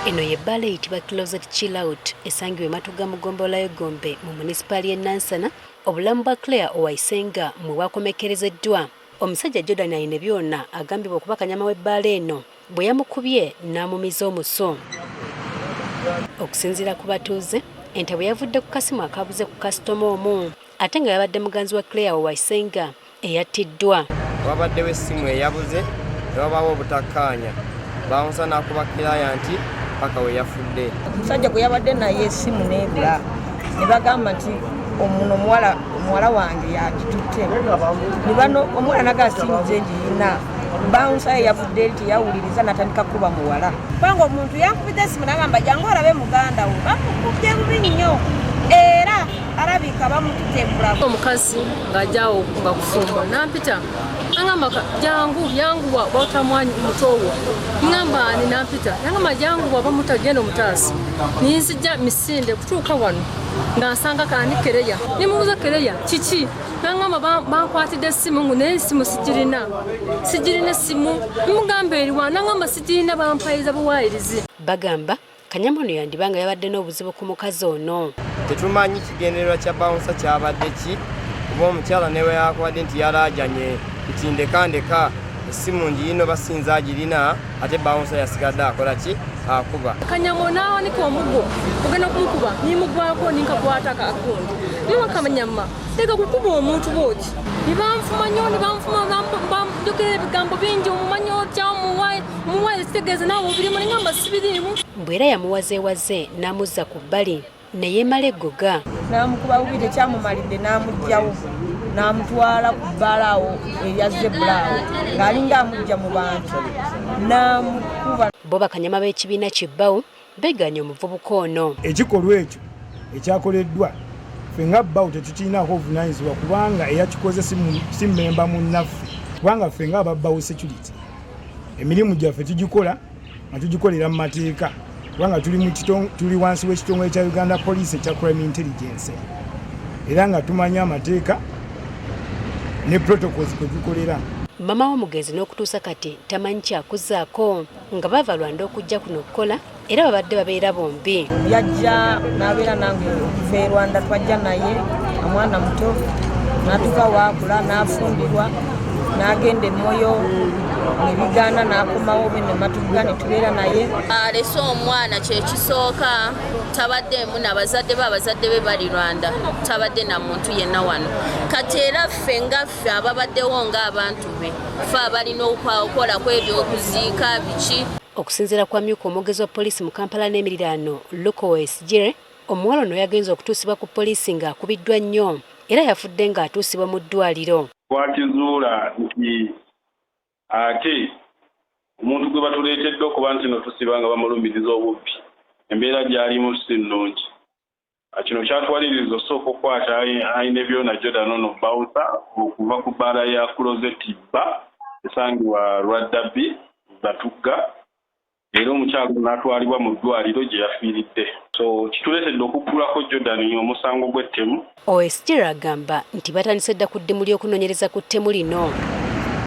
Eno yebbala eyitibwa Closet Chill Out esangibwa Matuga mu Gombola y'Egombe mu munisipaali y'e Nansana. Obulamu bwa Claire Owaisenga mwe bwakomekerezeddwa. Omusajja Jordan ayine byonna agambibwa okuba kanyama w'ebbaala eno bwe yamukubye n'amumiza omuso. Okusinziira ku batuuze, ente bwe yavudde ku kasimu akabuze ku kasitoma omu ate nga yabadde muganzi wa Claire Owaisenga eyattiddwa. Wabaddewo essimu eyabuze ne wabaawo obutakkaanya. Bawunsa n'akuba kilayanti paka we yafudde. Omusajja gwe yabadde naye essimu n'ebula ne bagamba nti omuno omuwala wange yagitutte. Ne bano omuwala nagasinze ngiyina. Bawunsa ye yavudde eri teyawuliriza n'atandika kuba muwala. Kubanga omuntu yankubidde essimu n'agamba jangu olabe muganda wo bamukubye bubi nnyo era alabika bamututte embulago. Omukazi ng'ajjawo nga kufumba nampita angamba jangu yanguwa botamwanyi mutowo ngamba ni nampita yangamba janguwa bamutagenda omutaasi ninzija misinde kutuuka wano ngansanga kandi kereya nimubuuza kereya kiki nangamba bankwatidde essimu ngu naye essimu sigirina essimu nimugamba eriwa nangamba sigirina bampayiza buwaayirizi. Bagamba kanyama ono yandibanga yabadde n'obuzibu ku mukazi ono. Tetumanyi kigendererwa kya bawunsa kyabadde ki kuba omukyala newe yakwadde nti yalaajanye nti ndekandeka essimu ngiyino basinza agirina ate bawunsa yasigadde akola ki akuba. Kanyama n'awanika omuggo ogenda kumukuba nimugwako ninkakwataka akundi niwa kanyama tega kukuba omuntu bwoti nibanfuma nnyo bamjogera ebigambo bingi omumanyi otya omuwaire kitegeeza naawe obirimu nengamba sibiriimu. Bw'era yamuwazeewaze n'amuzza ku bbali ne yeemala eggoga. N'amukuba bubi tekyamumalidde n'amugyawo n'amutwala ku bbaala awo eya zebula awo ng'alinga amugya mu bantu n'amukuba. Bo bakanyama b'ekibiina Kibbawu beeganya omuvubuka ono. Ekikolwa ekyo ekyakoleddwa ffe nga Bbawu tetukiinaako obuvunaanyizibwa kubanga eyakikoze si mmemba munnaffe kubanga ffe nga ababbawu security emirimu gyaffe tugikola nga tugikolera mu mateeka kubanga tuli wansi w'ekitongole kya Uganda Police ekya Crime Intelligence era nga tumanya amateeka ne protocols kwe tukolera. Mama w'omugenzi n'okutuusa kati tamanyi kyakuzaako nga bava Lwanda okujja kuno okukola era babadde babeera bombi. Yajja n'abeera nange okuva e Rwanda twajja naye omwana muto n'atuuka waakula n'afumbirwa n'agenda e Moyo ne bigaana n'akomawo ne Matuga ne tubeera naye. Alese omwana kyekisooka tabaddeemu n'abazadde be bali Rwanda tabadde na muntu yenna wano kati era ffe nga ffe ababaddewo ng'abantu be ffe abalina okukola ku ebyokuziika biki. Okusinziira kwa myuka omwogezi wa poliisi mu Kampala n'emiriraano Luke Owaisigire, omuwala ono yagenze okutuusibwa ku poliisi ng'akubiddwa nnyo era yafudde ng'atuusibwa mu ddwaliro. Twakizuula nti ate omuntu gwe batuleetedde okuba nti no tusiba nga bamulumiriza obubbi embeera gy'alimu si nnungi. Kino kyatwaliriza osooka okukwata ayine byona Jordan ono bawusa okuva ku bbaala ya Closet esangibwa Lwaddabi Batugga era omukyalo n'atwalibwa mu ddwaliro gye yafiiridde. So kituleetedde okuggulako Jordan omusango gw'ettemu. Owaisigire agamba nti batandise dda ku ddimu ly'okunoonyereza ku ttemu lino.